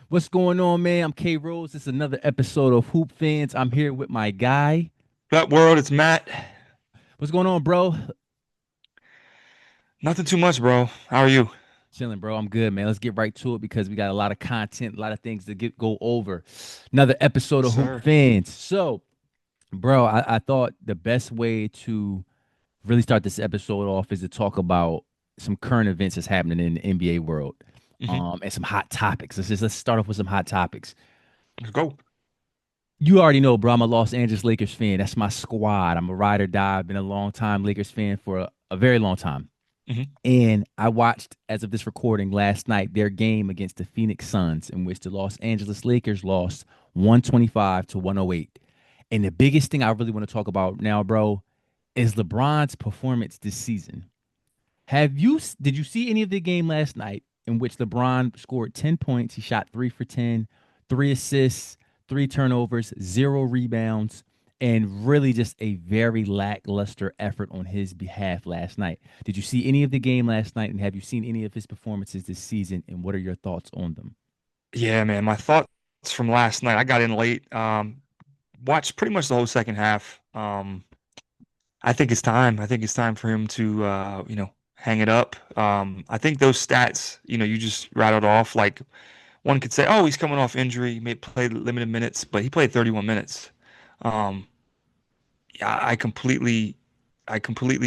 What's going on, man? I'm K Rose. It's another episode of Hoop Fans. I'm here with my guy. That world, it's Matt. What's going on, bro? Nothing too much, bro. How are you? Chilling, bro. I'm good, man. Let's get right to it because we got a lot of content, a lot of things to go over. Another episode Yes, of Hoop sir. Fans. So, bro, I thought the best way to really start this episode off is to talk about some current events that's happening in the NBA world, Hmm. and some hot topics. Let's start off with some hot topics. Let's go. You already know, bro. I'm a Los Angeles Lakers fan. That's my squad. I'm a ride or die. I've been a long time Lakers fan for a very long time. Hmm. And I watched, as of this recording last night, their game against the Phoenix Suns, in which the Los Angeles Lakers lost 125 to 108. And the biggest thing I really want to talk about now, bro, is LeBron's performance this season. Did you see any of the game last night in which LeBron scored 10 points? He shot 3 for 10, 3 assists, 3 turnovers, 0 rebounds, and really just a very lackluster effort on his behalf last night. Did you see any of the game last night, and have you seen any of his performances this season, and what are your thoughts on them? Yeah, man. My thoughts from last night. I got in late. Watched pretty much the whole second half. I think it's time. I think it's time for him to, hang it up. I think those stats, you just rattled off. Like one could say, oh, he's coming off injury. He may play limited minutes, but he played 31 minutes. Um, yeah, I completely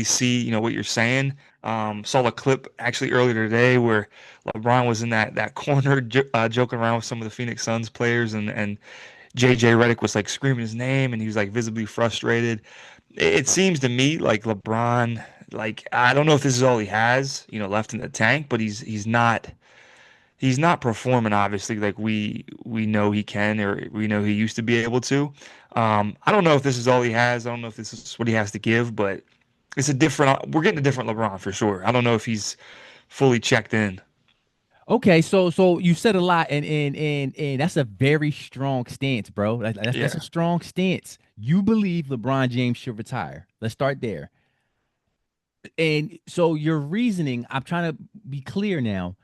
see, what you're saying. Saw a clip actually earlier today where LeBron was in that corner joking around with some of the Phoenix Suns players, and JJ Redick was like screaming his name, and he was like visibly frustrated. It seems to me like LeBron, like I don't know if this is all he has, left in the tank, but he's not performing obviously like we know he can or we know he used to be able to. I don't know if this is all he has. I don't know if this is what he has to give, but we're getting a different LeBron for sure. I don't know if he's fully checked in. Okay, so you said a lot, and that's a very strong stance, bro. That's a Yeah. strong stance. You believe LeBron James should retire. Let's start there. And so your reasoning, I'm trying to be clear now.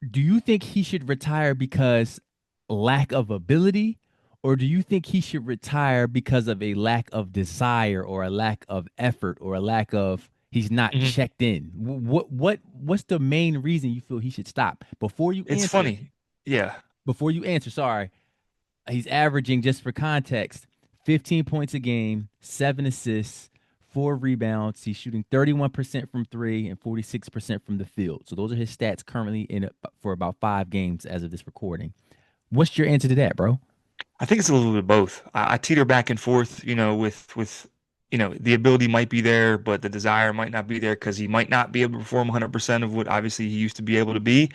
Do you think he should retire because lack of ability, or do you think he should retire because of a lack of desire or a lack of effort or a lack of he's not Hmm. checked in? What's the main reason you feel he should stop? It's funny. Yeah. Before you answer, sorry. He's averaging, just for context, 15 points a game, 7 assists, 4 rebounds. He's shooting 31% from three and 46% from the field. So those are his stats currently for about 5 games as of this recording. What's your answer to that, bro? I think it's a little bit of both. I teeter back and forth, with the ability might be there, but the desire might not be there because he might not be able to perform 100% of what obviously he used to be able to be.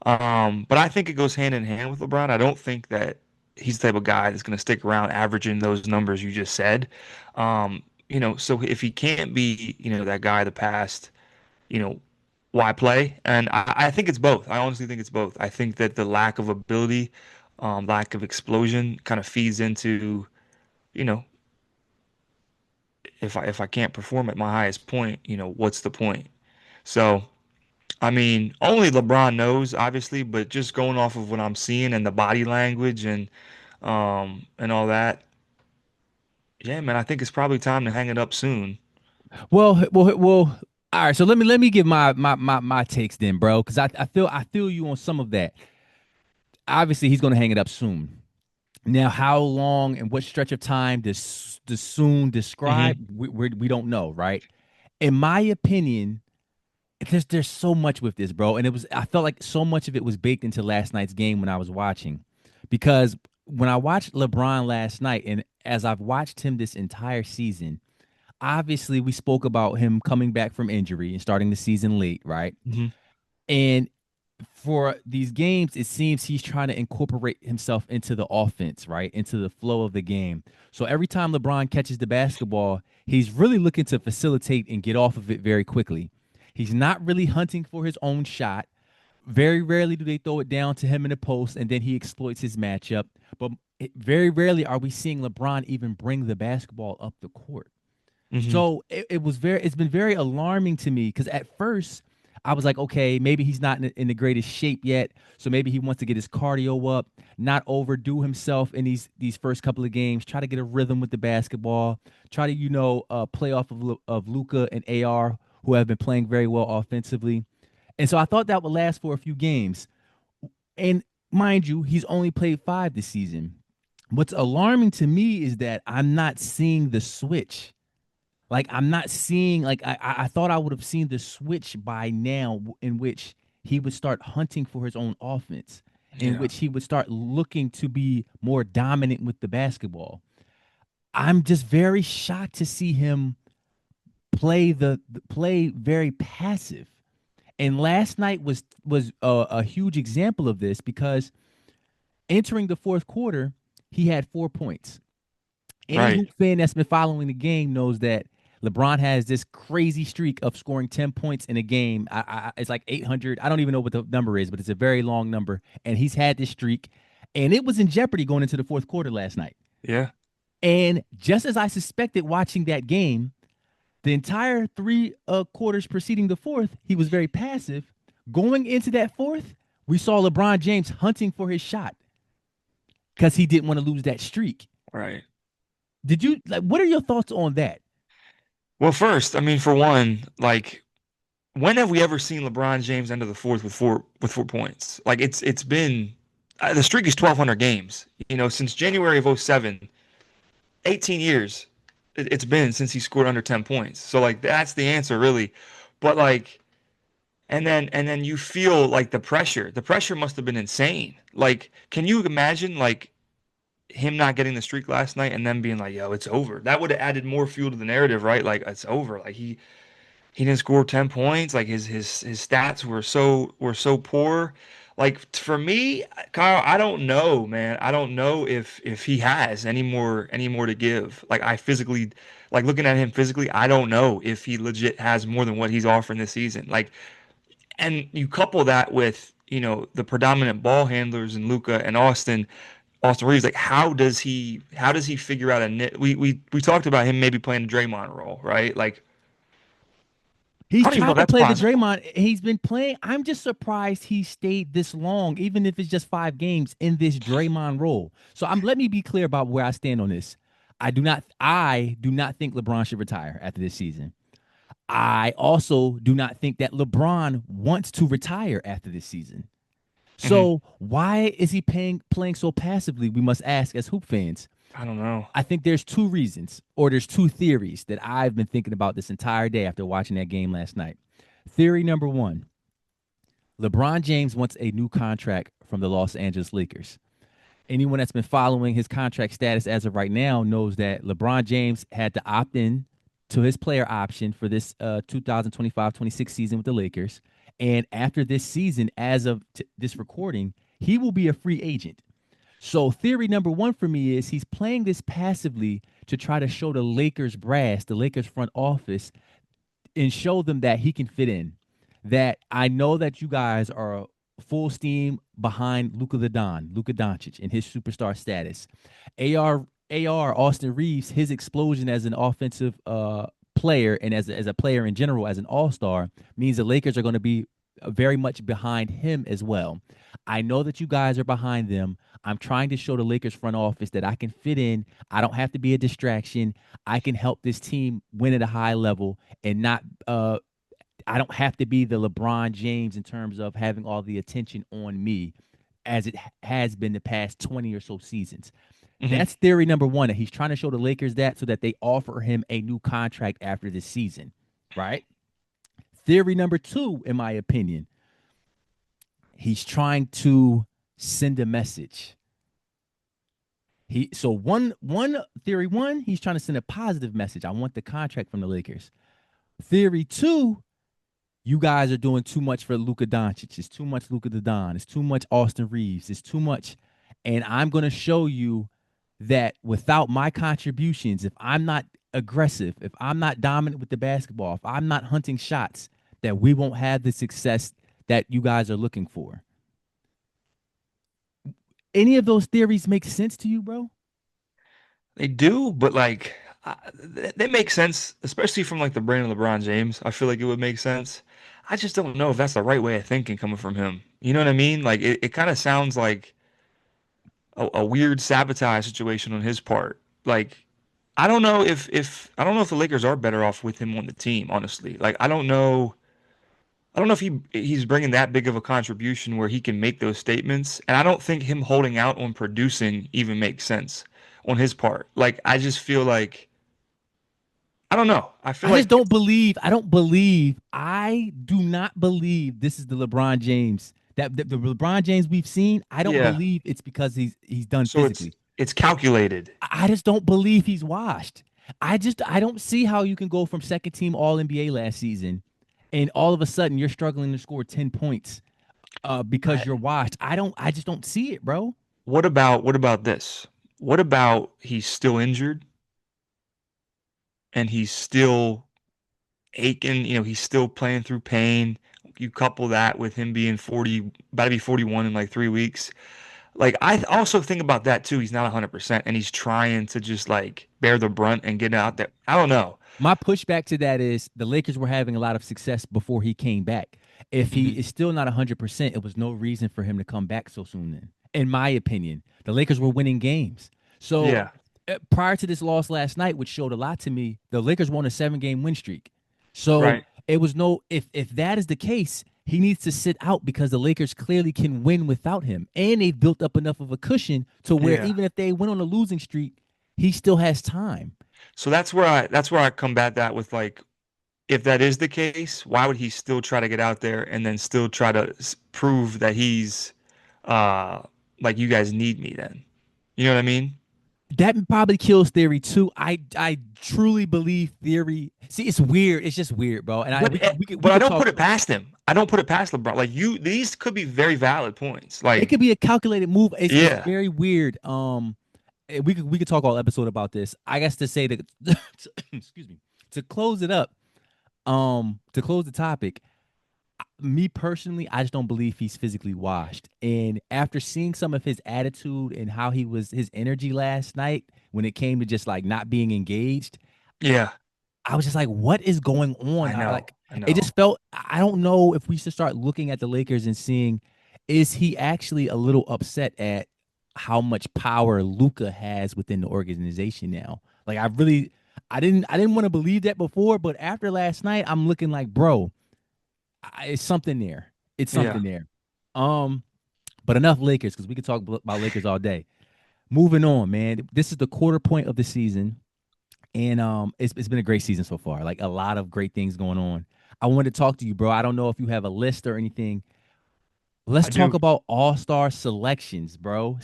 But I think it goes hand in hand with LeBron. I don't think that he's the type of guy that's going to stick around averaging those numbers you just said. So if he can't be, that guy of the past, you know, why play? And I think it's both. I honestly think it's both. I think that the lack of ability, lack of explosion kind of feeds into, you know, if I can't perform at my highest point, what's the point? So, I mean, only LeBron knows, obviously, but just going off of what I'm seeing and the body language and all that, yeah, man, I think it's probably time to hang it up soon. Well. All right, so let me give my takes then, bro, because I feel you on some of that. Obviously, he's going to hang it up soon. Now, how long and what stretch of time does soon describe? Hmm. We don't know, right? In my opinion, there's so much with this, bro, and I felt like so much of it was baked into last night's game when I was watching, because when I watched LeBron last night, and as I've watched him this entire season, obviously we spoke about him coming back from injury and starting the season late, right? Hmm. And for these games, it seems he's trying to incorporate himself into the offense, right? Into the flow of the game. So every time LeBron catches the basketball, he's really looking to facilitate and get off of it very quickly. He's not really hunting for his own shot. Very rarely do they throw it down to him in the post and then he exploits his matchup. But very rarely are we seeing LeBron even bring the basketball up the court. Hmm. So it's been very alarming to me because at first I was like, okay, maybe he's not in the greatest shape yet, so maybe he wants to get his cardio up, not overdo himself in these first couple of games. Try to get a rhythm with the basketball. Try to play off of Luca and AR, who have been playing very well offensively. And so I thought that would last for a few games. And mind you, he's only played 5 this season. What's alarming to me is that I'm not seeing the switch. Like I'm not seeing like I thought I would have seen the switch by now in which he would start hunting for his own offense, in Yeah. which he would start looking to be more dominant with the basketball. I'm just very shocked to see him play very passive. And last night was a huge example of this because entering the fourth quarter, he had 4 points. Any Right. Hoop fan that's been following the game knows that LeBron has this crazy streak of scoring 10 points in a game. It's like 800. I don't even know what the number is, but it's a very long number. And he's had this streak, and it was in jeopardy going into the fourth quarter last night. Yeah. And just as I suspected watching that game, the entire three quarters preceding the fourth, he was very passive. Going into that fourth, we saw LeBron James hunting for his shot because he didn't want to lose that streak. Right. Did you like? What are your thoughts on that? Well, first, I mean, for one, like, when have we ever seen LeBron James enter the fourth with 4 points? Like, it's been the streak is 1,200 games. Since January of '07, 18 years it's been since he scored under 10 points. So like that's the answer really. But like and then you feel like the pressure. The pressure must have been insane. Like, can you imagine like him not getting the streak last night and then being like, yo, it's over? That would have added more fuel to the narrative, right? Like it's over. Like he didn't score 10 points. Like his stats were so poor. Like for me, Kyle, I don't know, man. I don't know if he has any more to give. Like I physically like looking at him physically, I don't know if he legit has more than what he's offering this season. Like, and you couple that with, the predominant ball handlers in Luca and Austin Reeves, like how does he figure out a knit? We talked about him maybe playing the Draymond role, right? Like I He's don't even know if tried to that's play the possible. Draymond. He's been playing. I'm just surprised he stayed this long, even if it's just 5 games in this Draymond role. So let me be clear about where I stand on this. I do not think LeBron should retire after this season. I also do not think that LeBron wants to retire after this season. Hmm. So why is he playing so passively? We must ask as hoop fans. I don't know. I think there's 2 reasons, or there's 2 theories that I've been thinking about this entire day after watching that game last night. Theory number one: LeBron James wants a new contract from the Los Angeles Lakers. Anyone that's been following his contract status as of right now knows that LeBron James had to opt in to his player option for this 2025-26 season with the Lakers. And after this season, as of this recording, he will be a free agent. So theory number one for me is he's playing this passively to try to show the Lakers brass, the Lakers front office, and show them that he can fit in. That I know that you guys are full steam behind Luka Doncic, and his superstar status. AR Austin Reeves, his explosion as an offensive player and as a player in general, as an all-star, means the Lakers are going to be very much behind him as well. I know that you guys are behind them. I'm trying to show the Lakers front office that I can fit in. I don't have to be a distraction. I can help this team win at a high level and not I don't have to be the LeBron James in terms of having all the attention on me as it has been the past 20 or so seasons. Hmm. That's theory number one, that he's trying to show the Lakers that so that they offer him a new contract after this season, right? Theory number two, in my opinion, he's trying to send a message. One theory one, he's trying to send a positive message. I want the contract from the Lakers. Theory two, you guys are doing too much for Luka Doncic. It's too much Luka the Don. It's too much Austin Reeves. It's too much. And I'm going to show you that without my contributions, if I'm not aggressive, if I'm not dominant with the basketball, if I'm not hunting shots, that we won't have the success that you guys are looking for. Any of those theories make sense to you, bro? They do, but like they make sense, especially from like the brain of LeBron James. I feel like it would make sense. I just don't know if that's the right way of thinking coming from him. You know what I mean? Like it kind of sounds like a weird sabotage situation on his part. Like I don't know if the Lakers are better off with him on the team, honestly. Like I don't know if he's bringing that big of a contribution where he can make those statements, and I don't think him holding out on producing even makes sense on his part. Like I just feel like I don't know. I feel I just like don't believe. I do not believe this is the LeBron James that the LeBron James we've seen. I don't yeah. believe it's because he's done So physically. it's calculated. I just don't believe he's washed. I don't see how you can go from second team All NBA last season, and all of a sudden you're struggling to score 10 points because I, you're washed. I just don't see it, bro. what about this? What about he's still injured and he's still aching, he's still playing through pain. You couple that with him being 40, about to be 41 in like 3 weeks. Like I also think about that too. He's not 100% and he's trying to just like bear the brunt and get out there. I don't know. My pushback to that is the Lakers were having a lot of success before he came back. If he Hmm. is still not 100%, it was no reason for him to come back so soon then. In my opinion, the Lakers were winning games. So Yeah, prior to this loss last night, which showed a lot to me, the Lakers won a 7 game win streak. So right. it was no if that is the case, he needs to sit out because the Lakers clearly can win without him. And they've built up enough of a cushion to where Yeah. even if they went on a losing streak, he still has time. So that's where I combat that with like if that is the case, why would he still try to get out there and then still try to prove that he's uh like you guys need me then? You know what I mean? That probably kills theory too. I truly believe theory. See, it's weird. It's just weird, bro. And But we but I could don't talk. put it past him. I don't put it past LeBron. Like these could be very valid points. It Like could be a calculated move. It's yeah, very weird. We could talk all episode about this. I guess to say that excuse me, to close it up. To close the topic, me personally, I just don't believe he's physically washed. And after seeing some of his attitude and how he was his energy last night when it came to just like not being engaged, yeah. I was just like, what is going on? I know, I It know. just felt, I don't know if we should start looking at the Lakers and seeing, is he actually a little upset at how much power Luca has within the organization now? Like I didn't want to believe that before, but after last night, I'm looking like, bro, it's something there. It's Yeah, something there. Um, but enough Lakers because we could talk about Lakers all day. Moving on, man. This is the quarter point of the season. And it's been a great season so far. Like a lot of great things going on. I wanted to talk to you, bro. I don't know if you have a list or anything. Let's I talk do about all-star selections, bro.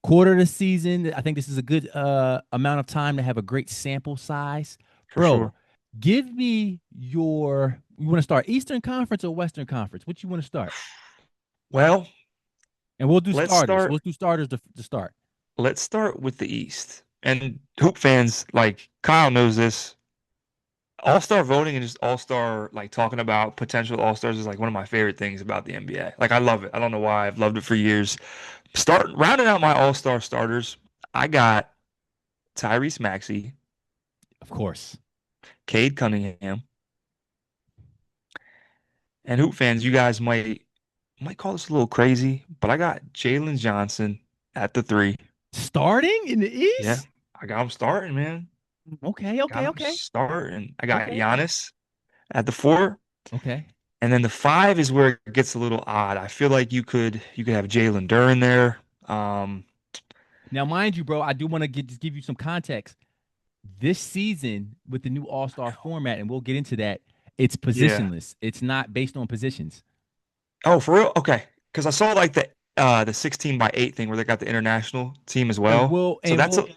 Quarter of the season. I think this is a good amount of time to have a great sample size. for Bro, sure. give me your you want to start Eastern Conference or Western Conference? What you want to start? Well, And we'll do let's starters. start We'll do starters to start. let's start with the East. And hoop fans like Kyle knows this. All-star voting and just all-star like talking about potential all-stars is like one of my favorite things about the NBA. Like I love it. I don't know why. I've loved it for years. Start rounding out my all-star starters. I got Tyrese Maxey, Of course. Cade Cunningham, and hoop fans, you guys might call this a little crazy, but I got Jalen Johnson at the three. Starting in the Yeah, East? I got him starting, man. Okay, Got okay, him okay. starting. I got Okay. Giannis at the four. Okay. And then the five is where it gets a little odd. I feel like you could have Jalen Duren there. Now, mind you, bro, I do want to just give you some context. This season with the new All Star format, and we'll get into that. It's Yeah. positionless. It's not based on positions, Oh, for real? Okay. Because I saw like the 16 by 8 thing where they got the international team as and well. we'll So and that's we'll a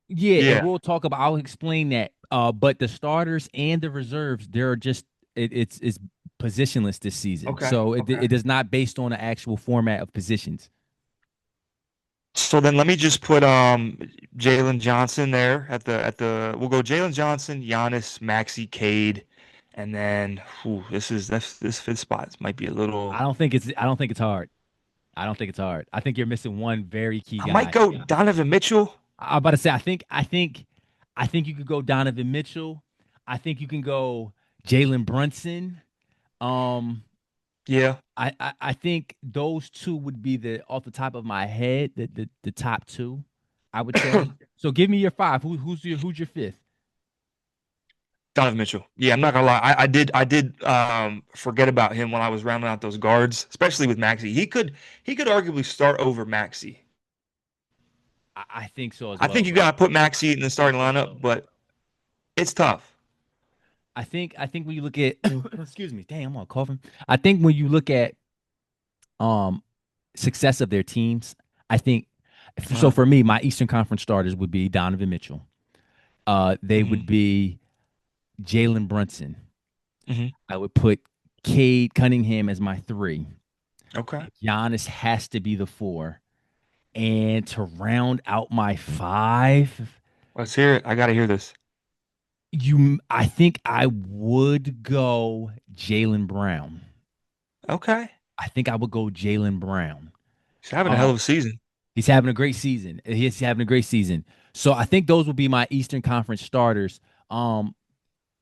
yeah, and yeah. we'll talk about. I'll explain that. But the starters and the reserves, they're just it's positionless this season, Okay. so Okay. it is not based on an actual format of positions. So then let me just put Jalen Johnson there at the we'll go Jalen Johnson, Giannis, Maxi, Cade, and then this fifth spot might be a little I don't think it's hard. I don't think it's hard. I think you're missing one very key I might guy. go Donovan Mitchell. I'm about to say. I think you could go Donovan Mitchell. I think you can go Jalen Brunson. Um, Yeah. I think those two would be the off the top of my head the top two, I would say. So give me your five. Who's your fifth? Donovan Mitchell. Yeah, I'm not gonna lie. I did forget about him when I was rounding out those guards, especially with Maxey. He could arguably start over Maxey. I think so as I well, think you bro. gotta put Maxey in the starting lineup, but it's tough. I think when you look at excuse me, damn, I'm all coughing. I think when you look at um success of their teams, I think so Uh, for me, my Eastern Conference starters would be Donovan Mitchell. They hmm would be Jalen Brunson. hmm I would put Cade Cunningham as my three. Okay. Giannis has to be the four. And to round out my five, Let's hear it. I gotta hear this. I think I would go Jalen Brown. Okay. I think I would go Jalen Brown. He's having a hell Uh, of a season. he's having a great season. He's having a great season. So I think those would be my Eastern Conference starters.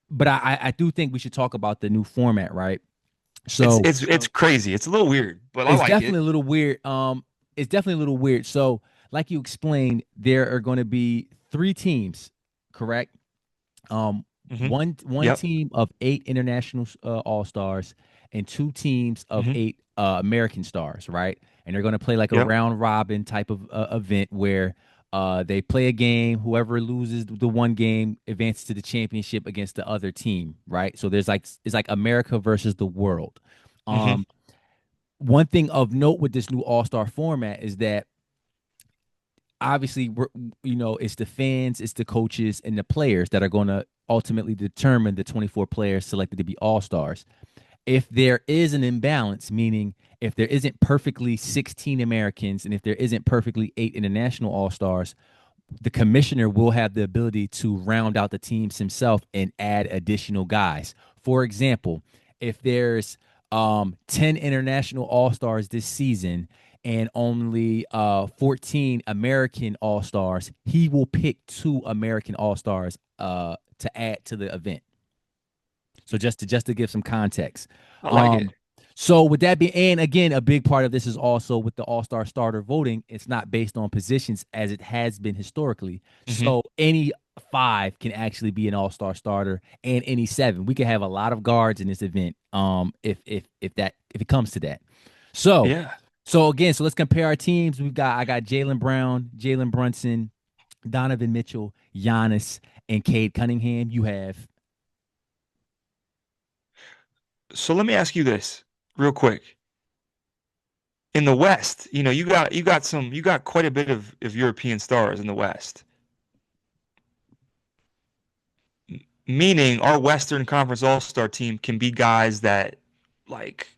But I do think we should talk about the new format, right? It's So it's it's crazy. It's a little weird, but I it's like it. definitely a little weird. It's definitely a little weird. So, like you explained, there are going to be three teams, correct? Hmm One Yep. team of eight international all stars and two teams of hmm eight American stars, right? And they're going to play like a Yep. round robin type of event where they play a game. Whoever loses the one game advances to the championship against the other team, right? So there's like it's like America versus the world. hmm Um, One thing of note with this new All Star format is that obviously it's the fans, it's the coaches, and the players that are going to ultimately determine the 24 players selected to be All Stars. If there is an imbalance, meaning if there isn't perfectly 16 Americans and if there isn't perfectly eight international All Stars, the commissioner will have the ability to round out the teams himself and add additional guys. For example, if there's 10 international all-stars this season and only 14 American all-stars, he will pick two American all-stars to add to the event. So just to give some context. I like it. Um, so with that being, and again, a big part of this is also with the All-Star starter voting, it's not based on positions as it has been historically. Hmm So any five can actually be an All-Star starter and any seven. We could have a lot of guards in this event. If it comes to that. So Yeah. so again, so let's compare our teams. I got Jalen Brown, Jalen Brunson, Donovan Mitchell, Giannis, and Cade Cunningham. You have So let me ask you this real quick. In the West, you got quite a bit of European stars in the West. Meaning our Western Conference All-Star team can be guys that like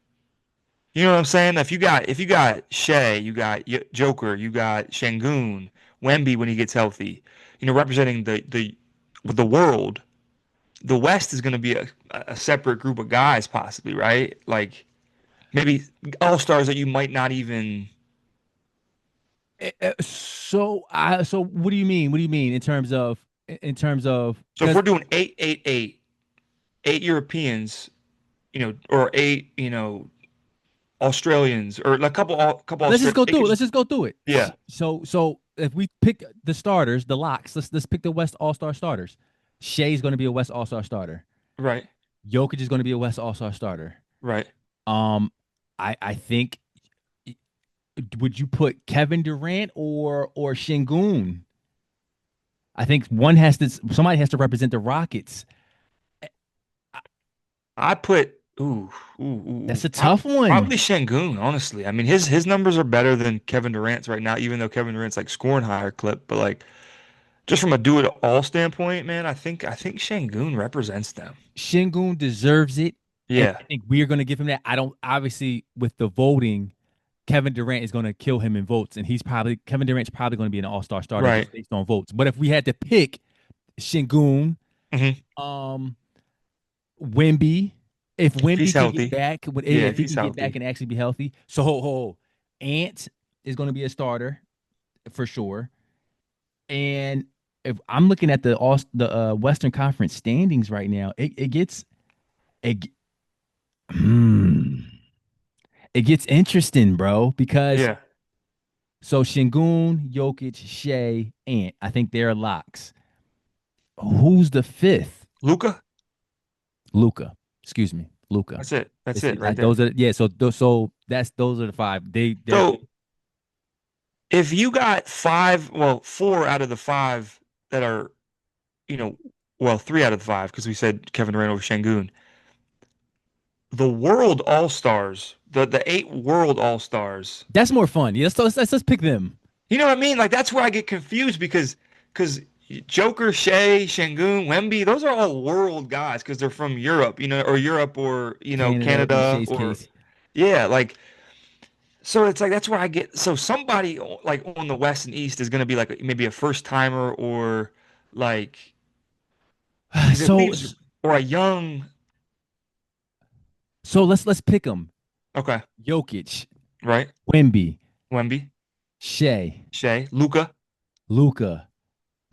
you know what I'm saying? If you got Shea, you got Joker, you got Şengün, Wemby when he gets healthy, representing the world, the West is going to be a separate group of guys possibly, right? Like maybe all-stars that you might not even. so what do you mean? What do you mean in terms of So if because we're doing 8, 8, 8, 8 Europeans, or eight, Australians or like a couple let's just Australians. go It through could it. Let's just just go through it. yeah, So if we pick the starters, the locks, let's pick the West All Star starters. Shea's going to be a West All Star starter. right, Jokic is going to be a West All Star starter. right. Um, I think would you put Kevin Durant or Şengün? I think somebody has to represent the Rockets. I put ooh. That's a tough one. Probably Şengün, honestly. I mean, his numbers are better than Kevin Durant's right now, even though Kevin Durant's like scoring higher clip. But like, just from a do it all standpoint, man, I think Şengün represents them. Şengün deserves it, and Yeah, I think we are going to give him that. I don't obviously with the voting, Kevin Durant is going to kill him in votes, and Kevin Durant's probably going to be an All Star starter right. just based on votes. But if we had to pick Şengün, hmm um, Wemby, if If he's Wemby can get healthy, back, yeah, if if he he's can get back healthy, and actually be healthy, so Ant is going to be a starter for sure, and if I'm looking at the Western Conference standings right now, it gets it it gets interesting, bro, because Yeah. so Şengün, Jokic, Shea, Ant, I think they're locks. Who's the fifth? Luca. Luca. Excuse me, Luca. That's it. That's it right there. Those are yeah. So that's those are the five. They're So if you got five, well, four out of the five that are, you know, well, three out of the five, because we said Kevin Durant over Şengün, the world all-stars, the eight world all-stars, that's more fun. Yeah, let's pick them. you know what I mean? Like that's where I get confused because Joker, Shea, Şengün, Wemby, those are all world guys because they're from Europe, or Europe or Canada in Canada Shea's or case. yeah, like so it's like that's where I get so somebody like on the West and East is going to be like maybe a first timer or like because it So leaves or a young so let's pick them. okay, Jokic, right? Wemby, Wemby, Shea, Shea, Luca, Luca,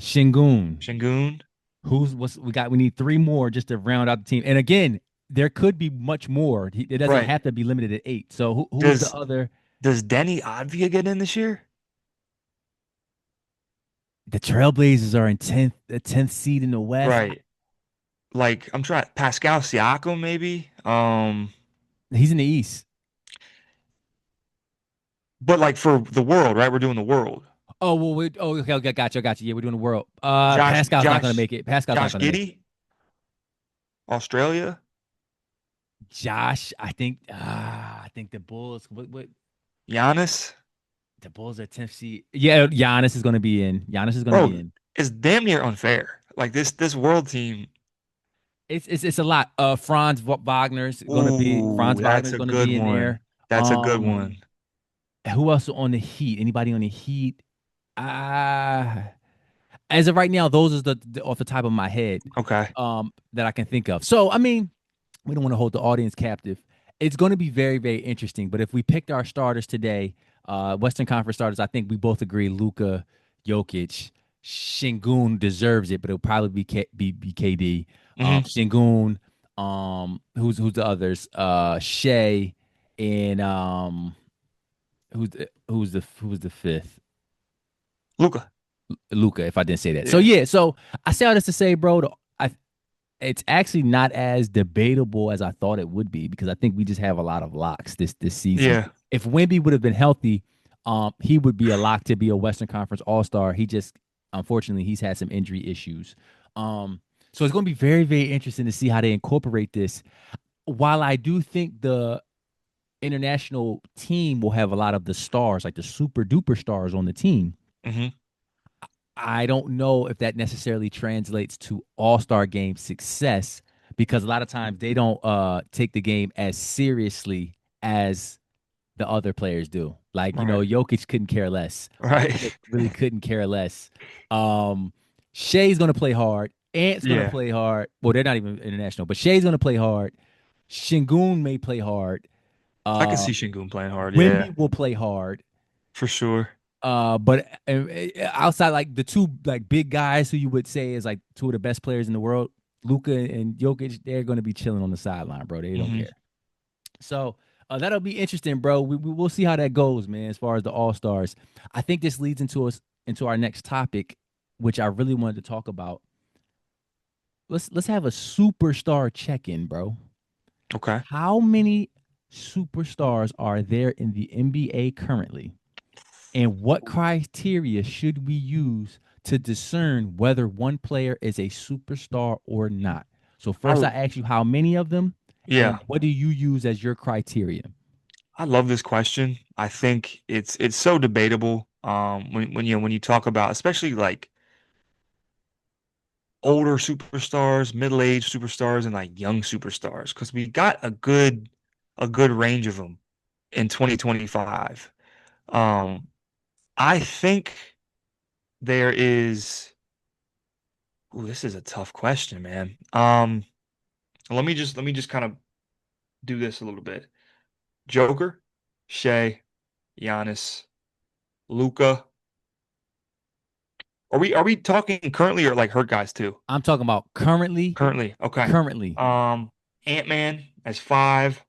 Şengün. Şengün, What's we got? We need three more just to round out the team. And again, there could be much more. It doesn't right? have to be limited at eight. So who's the Does other? does Denny Advia get in this year? The Trailblazers are in the tenth seed in the West. Right. Like I'm trying Pascal Siakam maybe. He's in the East. But like for the world, right? We're doing the world. Oh well, okay, okay, got you. Yeah, we're doing the world. Josh Pascal's not gonna Josh make it. Pascal's not Josh gonna make it. Giddey, Australia. Josh, I think the Bulls. What Giannis. the Bulls are tenth seed. Yeah, Giannis is gonna be in. Giannis is gonna be Bro, in. it's damn near unfair. Like this world team. It's a lot. Ooh, Franz that's Wagner's a gonna good be in there. one. That's a good Um, one. who else on the Heat? Anybody on the Heat? Ah, as of right now, those are off the top of my head, Okay. that I can think of. So I mean, we don't want to hold the audience captive. It's going to be very, very interesting. But if we picked our starters today, Western Conference starters, I think we both agree Luka, Jokic, Şengün deserves it, but it'll probably be KD. Hmm. Şengün, who's the others? Shea, and who's the fifth? Luca. Luca, if I didn't say that. So Yeah. yeah, so I say all this to say, bro, I it's actually not as debatable as I thought it would be because I think we just have a lot of locks this season. Yeah. If Wemby would have been healthy, he would be a lock to be a Western Conference All Star. He just unfortunately he's had some injury issues. So it's going to be very very interesting to see how they incorporate this. While I do think the international team will have a lot of the stars, like the super duper stars on the team, Hmm. I don't know if that necessarily translates to all-star game success because a lot of times they don't take the game as seriously as the other players do. Like, Right. Jokic couldn't care less. Luka Right. really couldn't care less. Um Shea's gonna play hard. Ant's gonna Yeah. play hard. Well, they're not even international, but Shea's gonna play hard. Şengün may play hard. I can Uh see Şengün playing hard. Yeah, Wemby will play hard. for sure. But outside like the two like big guys who you would say is like two of the best players in the world, Luka and Jokic, they're going to be chilling on the sideline, bro. They don't Hmm. care. So that'll be interesting, bro. We'll see how that goes, man. As far as the All Stars, I think this leads into our next topic, which I really wanted to talk about. Let's have a superstar check in, bro. Okay. How many superstars are there in the NBA currently? And what criteria should we use to discern whether one player is a superstar or not? So first I I ask you how many of them yeah. and what do you use as your criteria? I love this question. I think it's so debatable. When you talk about especially like older superstars, middle-aged superstars, and like young superstars, because we got a good range of them in 2025. Um, I think there is. Ooh, this is a tough question, man. Let me just kind of do this a little bit. Joker, Shea, Giannis, Luca, Are we talking currently or like hurt guys too? I'm talking about currently. Currently. Okay. Currently. Ant-Man as 5,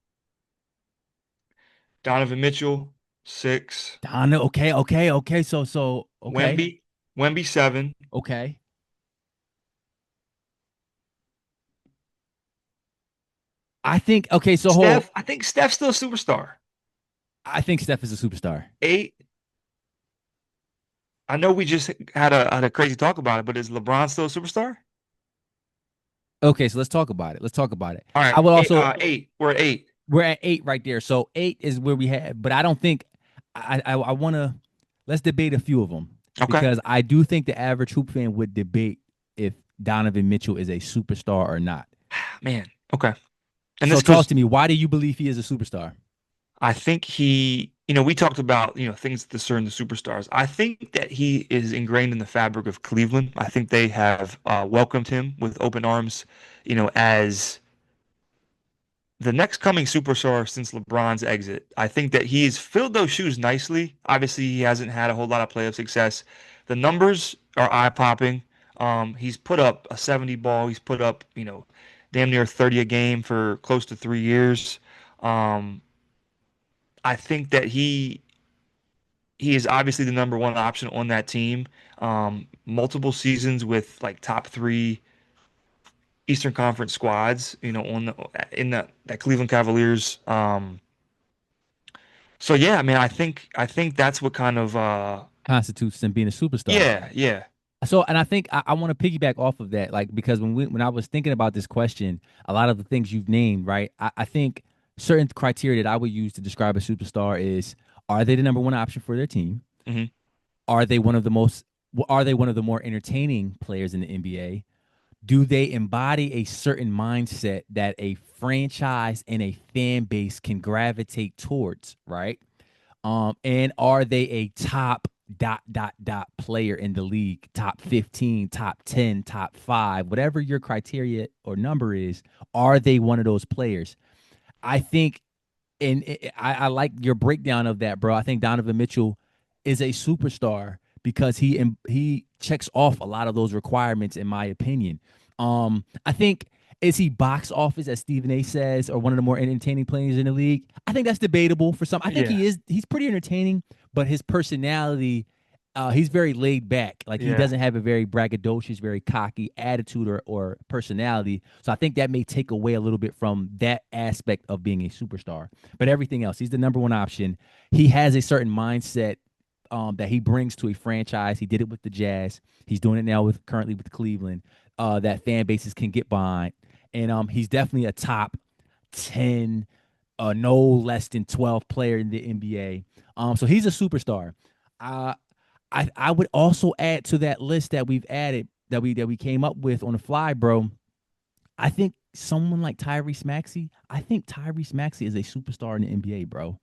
Donovan Mitchell 6, Donna. Okay. Okay. Okay. So. Okay. Wemby, Wemby 7, Okay. I think. Okay. So hold. Steph. I think Steph's still a superstar. I think Steph is a superstar. 8. I know we just had a crazy talk about it, but is LeBron still a superstar? Okay. So let's talk about it. Let's talk about it. All I right, would eight, also. 8. We're at 8. We're at 8 right there. So 8 is where we had. But I don't think. I want to. Let's debate a few of them Okay. because I do think the average hoop fan would debate if Donovan Mitchell is a superstar or not. Man. Okay. And So this talk goes, to me. Why do you believe he is a superstar? I think we talked about, things that discern the superstars. I think that he is ingrained in the fabric of Cleveland. I think they have welcomed him with open arms, as the next coming superstar since LeBron's exit. I think that he's filled those shoes nicely. Obviously, he hasn't had a whole lot of playoff success. The numbers are eye-popping. He's put up a 70 ball. He's put up, damn near 30 a game for close to 3 years. Um, I think that he is obviously the number one option on that team. Multiple seasons with like top three Eastern Conference squads, in that Cleveland Cavaliers. So yeah, I mean, I think that's what kind of Constitutes him being a superstar. yeah, yeah. So, and I think I want to piggyback off of that, like because when I was thinking about this question, a lot of the things you've named, right? I think certain criteria that I would use to describe a superstar is: are they the number one option for their team? Hmm. Are they one of the most? Are they one of the more entertaining players in the NBA? Do they embody a certain mindset that a franchise and a fan base can gravitate towards, right? And are they a top dot player in the league, top 15, top 10, top 5, whatever your criteria or number is, are they one of those players? I think and I like your breakdown of that, bro. I think Donovan Mitchell is a superstar because he checks off a lot of those requirements, in my opinion. I think is he box office, as Stephen A. says, or one of the more entertaining players in the league? I think that's debatable for some. I think Yeah, he is. He's pretty entertaining, but his personality he's very laid back. Like he yeah, doesn't have a very braggadocious, very cocky attitude or personality. So I think that may take away a little bit from that aspect of being a superstar. But everything else, he's the number one option. He has a certain mindset that he brings to a franchise. He did it with the Jazz. He's doing it now with currently with Cleveland. That fan bases can get behind, and he's definitely a top 10, no less than 12 player in the NBA. So he's a superstar. Uh, I would also add to that list that we've added that we came up with on the fly, bro. I think someone like Tyrese Maxey. I think Tyrese Maxey is a superstar in the NBA, bro.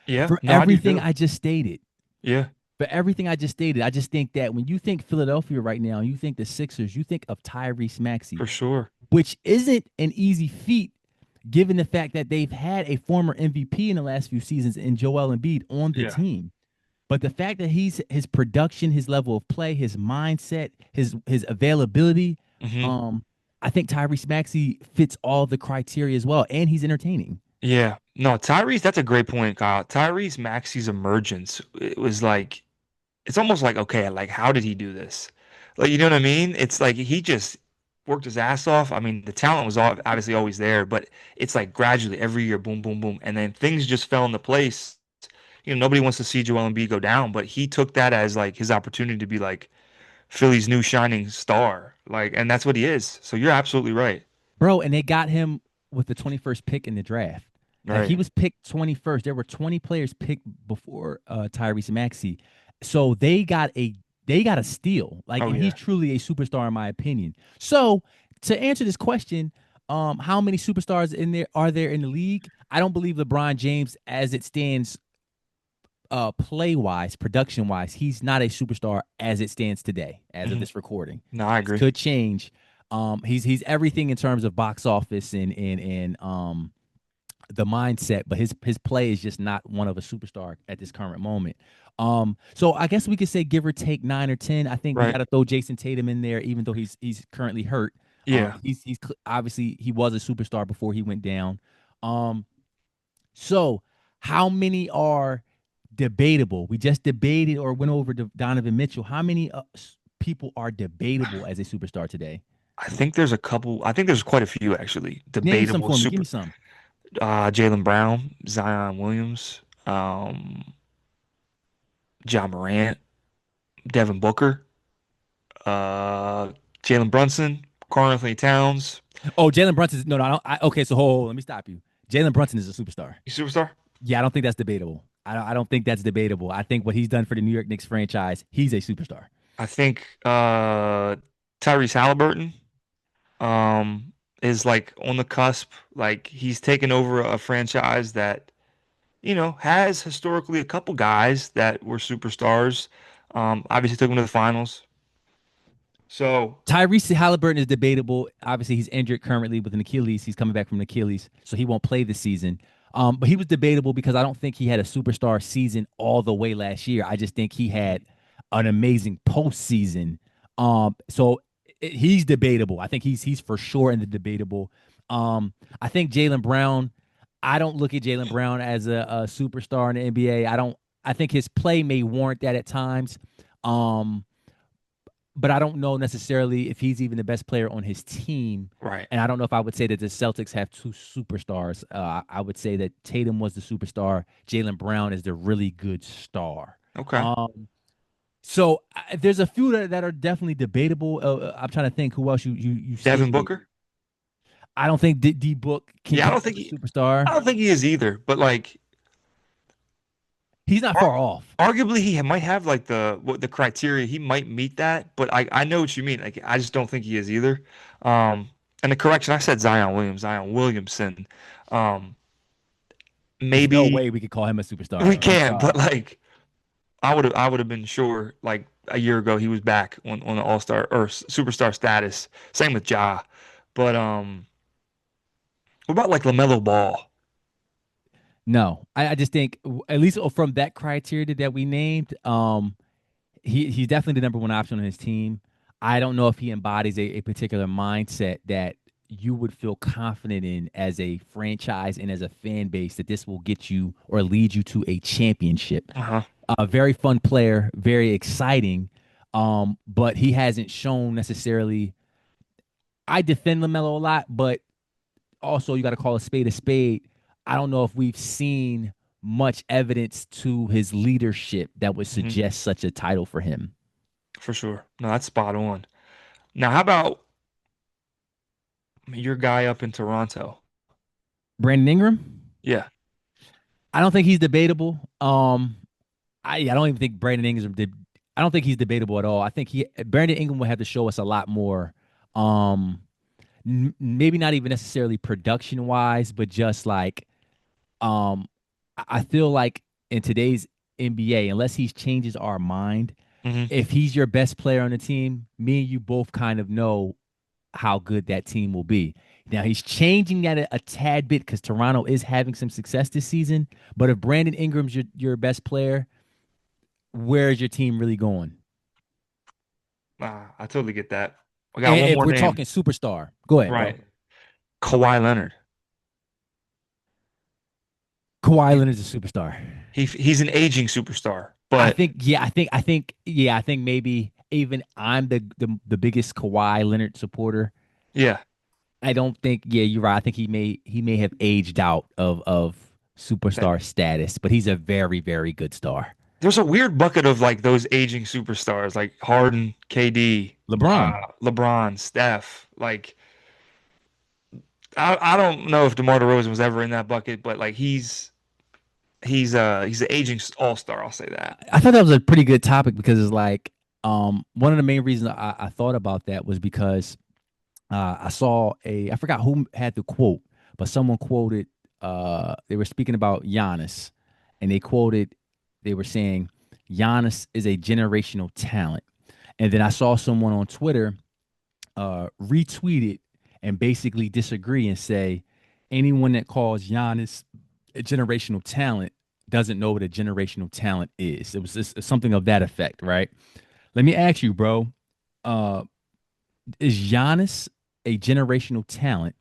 yeah. For No, I do everything too. I just stated. Yeah, For everything I just stated, I just think that when you think Philadelphia right now, you think the Sixers, you think of Tyrese Maxey, for sure. which isn't an easy feat given the fact that they've had a former MVP in the last few seasons in Joel Embiid on the Yeah. team. But the fact that his production, his level of play, his mindset, his availability, Hmm. um, I think Tyrese Maxey fits all the criteria as well, and he's entertaining. Yeah. No, Tyrese, that's a great point, Kyle. Tyrese Maxey's emergence, it was like it's almost like, okay, like how did he do this? Like, you know what I mean? It's like he just worked his ass off. I mean, the talent was obviously always there, but it's like gradually every year, boom, boom, boom, and then things just fell into place. Nobody wants to see Joel Embiid go down, but he took that as like his opportunity to be like Philly's new shining star, like, and that's what he is. So you're absolutely right. Bro, and they got him with the 21st pick in the draft. Like he Right. was picked 21st. There were 20 players picked before Tyrese Maxey. So they got a steal. Like, Oh and he's yeah. truly a superstar in my opinion. So to answer this question, how many superstars in there are there in the league? I don't believe LeBron James, as it stands, play wise, production wise, he's not a superstar as it stands today, as of Hmm. this recording. No, I This agree. could change. He's everything in terms of box office and the mindset, but his play is just not one of a superstar at this current moment. So I guess we could say give or take 9 or 10. I think we got Right. to throw Jason Tatum in there, even though he's currently hurt. Yeah. Obviously he was a superstar before he went down. Um, so how many are debatable? We just debated or went over Donovan Mitchell. How many people are debatable as a superstar today? I think there's a couple. I think there's quite a few actually. Name some Debatable for me. Give me super. some. Jalen Brown, Zion Williams, John Morant, Devin Booker, uh, Jalen Brunson, Karl Anthony Towns. Oh, Jalen Brunson. No, no, I don't. Okay, so hold. Let me stop you. Jalen Brunson is a superstar. You superstar? Yeah, I don't think that's debatable. I don't think that's debatable. I think what he's done for the New York Knicks franchise, he's a superstar. I think Tyrese Halliburton is like on the cusp. Like he's taken over a franchise that, has historically a couple guys that were superstars. Obviously took him to the finals. So, Tyrese Halliburton is debatable. Obviously, he's injured currently with an Achilles. He's coming back from an Achilles, so he won't play this season. But he was debatable because I don't think he had a superstar season all the way last year. I just think he had an amazing postseason. He's debatable. I think he's for sure in the debatable. I think Jalen Brown. I don't look at Jalen Brown as a superstar in the NBA. I don't. I think his play may warrant that at times. Um, but I don't know necessarily if he's even the best player on his team. right. And I don't know if I would say that the Celtics have two superstars. I would say that Tatum was the superstar. Jalen Brown is the really good star. Okay. So there's a few that are definitely debatable. I'm trying to think who else you Devin stated. Booker? I don't think D Book can Yeah, count as a superstar. I don't think he is either, but like He's not ar far off. arguably might have like the criteria. He might meet that, but I know what you mean. Like I just don't think he is either. Um and the correction, I said Zion Williams, Zion Williamson. Um There's no Maybe way we could call him a we superstar. I'm can't, but sorry. like I would have been sure like a year ago he was back on the All-Star or superstar status. Same with Ja. But what about like LaMelo Ball? No, I just think at least from that criteria that we named, he's definitely the number one option on his team. I don't know if he embodies a particular mindset that you would feel confident in as a franchise and as a fan base that this will get you or lead you to a championship. Uh-huh. A very fun player, very exciting, but he hasn't shown necessarily. I defend Lamelo a lot, but also you got to call a spade a spade. I don't know if we've seen much evidence to his leadership that would Hmm. suggest such a title for him. For sure. No, that's spot on. Now, how about your guy up in Toronto? Brandon Ingram, Yeah. I don't think he's debatable. I don't even think Brandon Ingram did. I don't think he's debatable at all. I think he Brandon Ingram will have to show us a lot more. Um, Maybe not even necessarily production wise, but just like I feel like in today's NBA, unless he changes our mind, Hmm. if he's your best player on the team, me and you both kind of know how good that team will be. Now he's changing that a tad bit because Toronto is having some success this season. But if Brandon Ingram's your best player, where is your team really going? I totally get that. I got And one if more we're name. talking superstar, go ahead, bro. Right. Kawhi Leonard. Kawhi Leonard's a superstar. He's an aging superstar, I but think, yeah, I think maybe even I'm the biggest Kawhi Leonard supporter. yeah, I don't think, yeah, you're right. I think he may have aged out of that superstar status, but he's a very, very good star. there's a weird bucket of like those aging superstars like Harden, KD, LeBron. LeBron, Steph. Like I don't know if DeMar DeRozan was ever in that bucket, but like he's an aging all-star, I'll say that. I thought that was a pretty good topic because it's like one of the main reasons I thought about that was because I saw I forgot who had the quote, but someone quoted they were speaking about Giannis and they were saying Giannis is a generational talent. And then I saw someone on Twitter retweet it and basically disagree and say anyone that calls Giannis a generational talent doesn't know what a generational talent is. It was just something of that effect, right? Let me ask you, bro. Uh, is Giannis a generational talent?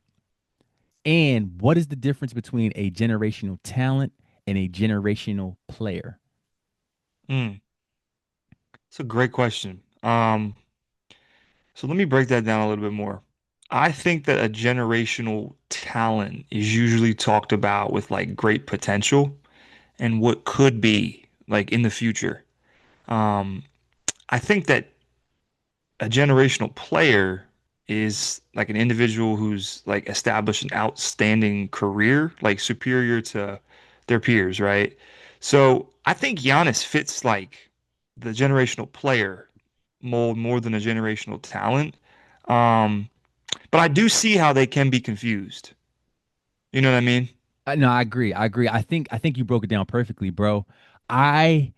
And what is the difference between a generational talent and a generational player? Mm, it's a great question. So let me break that down a little bit more. I think that a generational talent is usually talked about with like great potential and what could be like in the future. Um, I think that a generational player is like an individual who's like established an outstanding career, like superior to their peers, right? So I think Giannis fits like the generational player mold more than a generational talent. Um, but I do see how they can be confused. You know what I mean? No, I agree. I agree. I think you broke it down perfectly, bro. I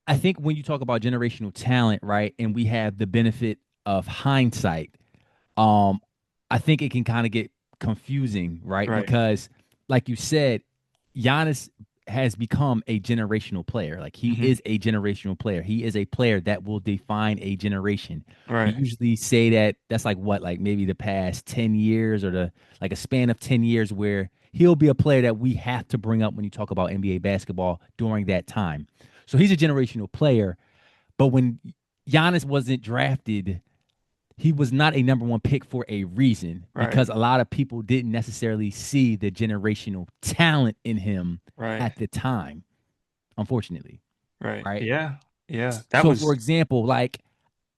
I think when you talk about generational talent, right, and we have the benefit of hindsight, um, I think it can kind of get confusing, right? Right. Because, like you said, Giannis has become a generational player. Like he Hmm. is a generational player. He is a player that will define a generation. We Right. usually say that that's like what, like maybe the past 10 years or the like a span of 10 years where he'll be a player that we have to bring up when you talk about NBA basketball during that time. So he's a generational player. But when Giannis wasn't drafted, he was not a number one pick for a reason Right. because a lot of people didn't necessarily see the generational talent in him Right. at the time, unfortunately. Right. Right. Yeah. Yeah. That So, for was. example, like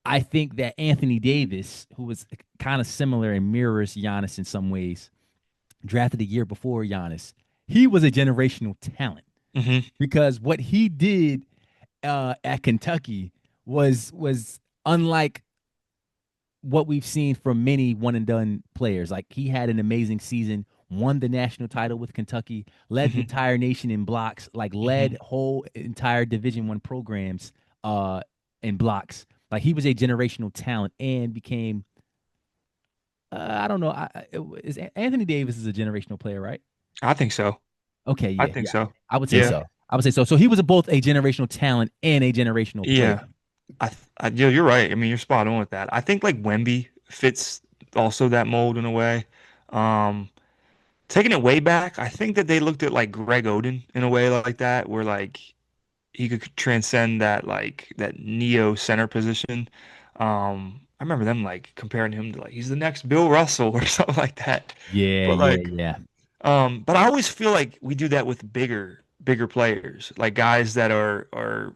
I think that Anthony Davis, who was kind of similar and mirrors Giannis in some ways, drafted a year before Giannis, he was a generational talent Hmm. because what he did at Kentucky was unlike what we've seen from many one and done players. Like he had an amazing season, won the national title with Kentucky, led the Hmm. entire nation in blocks, like Hmm. led whole entire Division One programs uh in blocks. Like he was a generational talent and became I don't know. Is Anthony Davis is a generational player, right? I think so. Okay, I yeah, think yeah. so. I would say Yeah. so. I would say so. So he was both a generational talent and a generational player. Yeah. Yeah, you're right. I mean, you're spot on with that. I think like Wemby fits also that mold in a way. Um, Taking it way back, I think that they looked at like Greg Oden in a way like that, where like he could transcend that like that neo center position. I remember them like comparing him to like he's the next Bill Russell or something like that. Yeah, But yeah, like, yeah. but I always feel like we do that with bigger players, like guys that are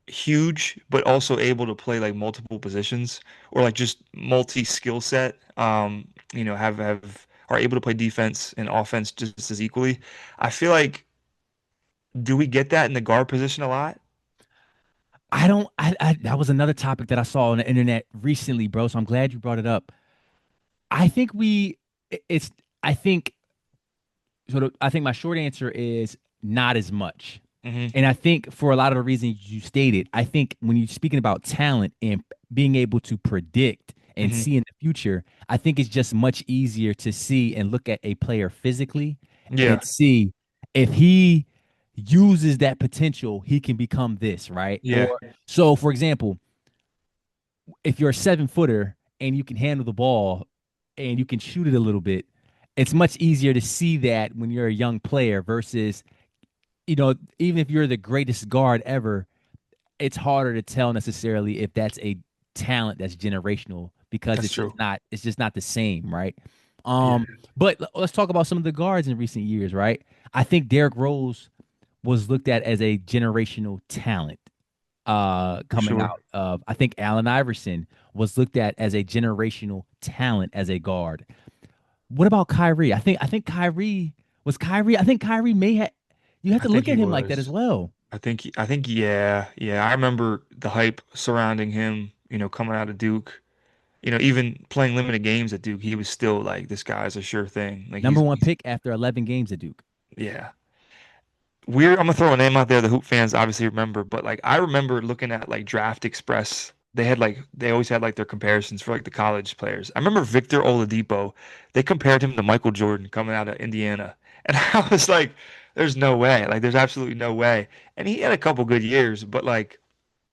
huge, but also able to play like multiple positions or like just multi skill set. Have are able to play defense and offense just as equally. I feel like do we get that in the guard position a lot? I don't. I that was another topic that I saw on the internet recently, bro. So I'm glad you brought it up. I think we. It's. I think. I think my short answer is not as much. Hmm. And I think for a lot of the reasons you stated, I think when you're speaking about talent and being able to predict and Hmm. see in the future, I think it's just much easier to see and look at a player physically Yeah, and see if he uses that potential, he can become this, right? yeah, Or so, for example, if you're a 7 footer and you can handle the ball and you can shoot it a little bit, it's much easier to see that when you're a young player versus, even if you're the greatest guard ever, it's harder to tell necessarily if that's a talent that's generational because that's true. it's just not the same, right? Yeah, But let's talk about some of the guards in recent years, right? I think Derrick Rose was looked at as a generational talent for coming sure. out of I think Allen Iverson was looked at as a generational talent as a guard. What about Kyrie? I think Kyrie. I think Kyrie may have you have I to think look he at him like that as was. well. I think yeah, yeah. I remember the hype surrounding him, coming out of Duke. Even playing limited games at Duke, he was still like this guy's a sure thing. Like Number he's, one he's pick after 11 games at Duke. yeah. I'm gonna throw a name out there the Hoop fans obviously remember, but like I remember looking at like Draft Express they always had like their comparisons for like the college players. I remember Victor Oladipo, they compared him to Michael Jordan coming out of Indiana. And I was like, there's no way. Like there's absolutely no way. And he had a couple good years, but like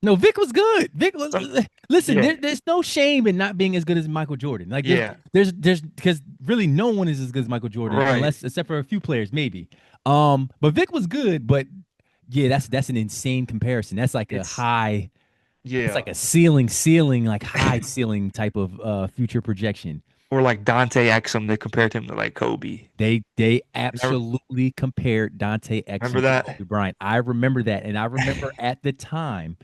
No, Vic was good. some Listen, yeah, there's no shame in not being as good as Michael Jordan. Like yeah, there's because really no one is as good as Michael Jordan right. unless except for a few players maybe. But Vic was good, but yeah, that's an insane comparison. That's like a It's high, that's yeah. like a ceiling, like high ceiling type of future projection. Or like Dante Exum, they compared him to like Kobe. They Remember, absolutely compared Dante remember Exum to that? Kobe Bryant. I remember that, and I remember at the time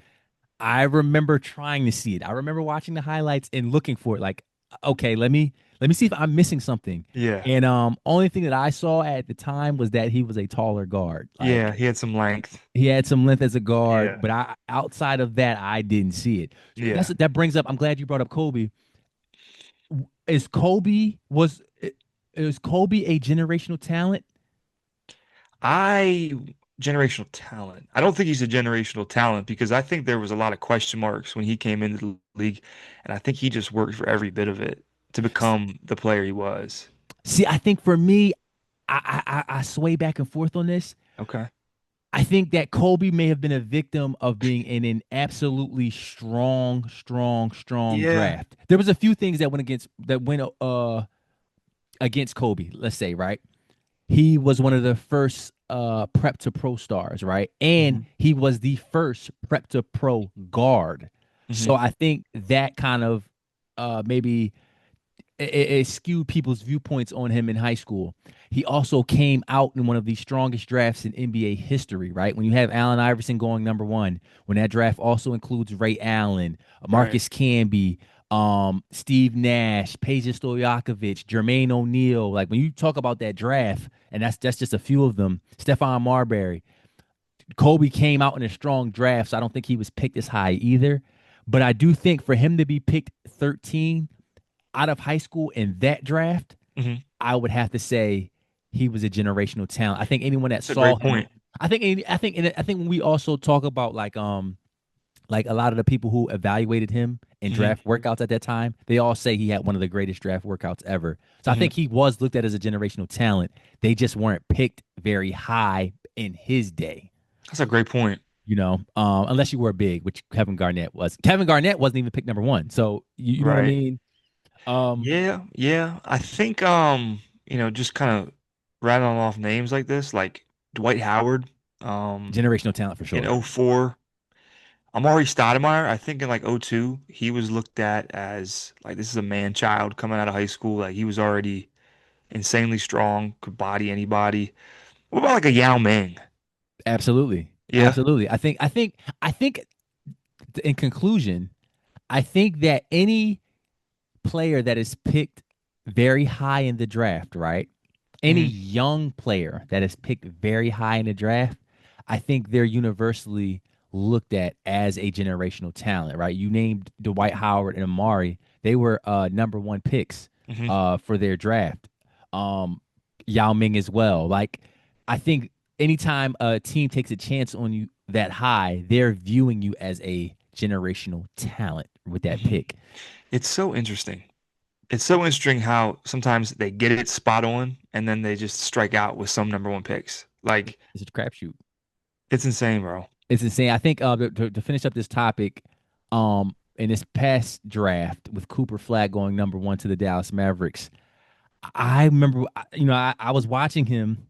I remember trying to see it. I remember watching the highlights and looking for it. Like, okay, let me see if I'm missing something. Yeah. And only thing that I saw at the time was that he was a taller guard. Yeah, Like he had some length. he had some length as a guard, Yeah. but I outside of that, I didn't see it. Yeah. That brings up. I'm glad you brought up Kobe. Is Kobe was is Kobe a generational talent? I generational talent. I don't think he's a generational talent because I think there was a lot of question marks when he came into the league, and I think he just worked for every bit of it to become the player he was. See, I think for me, I sway back and forth on this. Okay. I think that Kobe may have been a victim of being in an absolutely strong Yeah. draft. There was a few things that went against Kobe, let's say, right? He was one of the first prep to pro stars, right? And Hmm. he was the first prep to pro guard. So Hmm. I think that kind of maybe it skewed people's viewpoints on him in high school. He also came out in one of the strongest drafts in NBA history, right? When you have Allen Iverson going number one, when that draft also includes Ray Allen, Right. Marcus Camby, Steve Nash, Peja Stojakovic, Jermaine O'Neal. Like when you talk about that draft, and that's just a few of them. Stephon Marbury, Kobe came out in a strong draft, so I don't think he was picked as high either. But I do think for him to be picked 13 out of high school in that draft, Hmm. I would have to say he was a generational talent. I think anyone that That's a saw great him, point. I think when we also talk about like a lot of the people who evaluated him in Hmm. draft workouts at that time, they all say he had one of the greatest draft workouts ever. So I Hmm. think he was looked at as a generational talent. They just weren't picked very high in his day. That's a great point. Unless you were big, which Kevin Garnett was. Kevin Garnett wasn't even picked number one. So you know what I Right. mean? Um, Yeah, yeah. I think just kind of rattling off names like this, like Dwight Howard, um, Generational talent for in sure. '04. Amari Stoudemire, I think in like '02, he was looked at as like this is a man child coming out of high school. Like he was already insanely strong, could body anybody. What about like a Yao Ming? Absolutely. Yeah. Absolutely. I think in conclusion, I think that any player that is picked very high in the draft, right? Any Hmm. young player that is picked very high in the draft, I think they're universally looked at as a generational talent, right? You named Dwight Howard and Amari. They were number one picks Hmm. for their draft. Um Yao Ming as well. Like I think anytime a team takes a chance on you that high, they're viewing you as a generational talent with that Hmm. pick. It's so interesting. It's so interesting how sometimes they get it spot on and then they just strike out with some number one picks. Like It's a crapshoot. it's insane, bro. It's insane. I think to finish up this topic, in this past draft with Cooper Flag going number one to the Dallas Mavericks, I remember, I was watching him,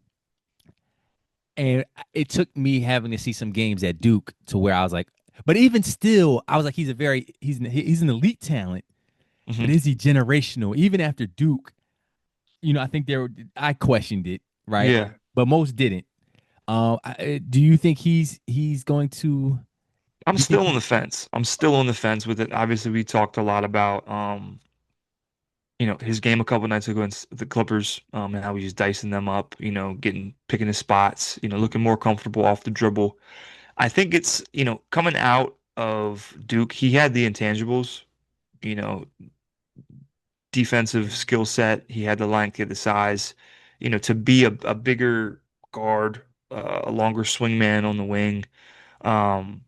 and it took me having to see some games at Duke to where I was like, but even still, I was like, he's an elite talent, but Hmm. is he generational? Even after Duke, I think I questioned it, right? Yeah. But most didn't. Do you think he's going to? I'm Do you think still on he's the fence. I'm still on the fence with it. Obviously, we talked a lot about his game a couple nights ago against the Clippers, and how he's dicing them up, picking his spots, looking more comfortable off the dribble. I think it's, coming out of Duke, he had the intangibles, you know, defensive skill set. He had the length, he had the size, to be a bigger guard, a longer swing man on the wing. Um,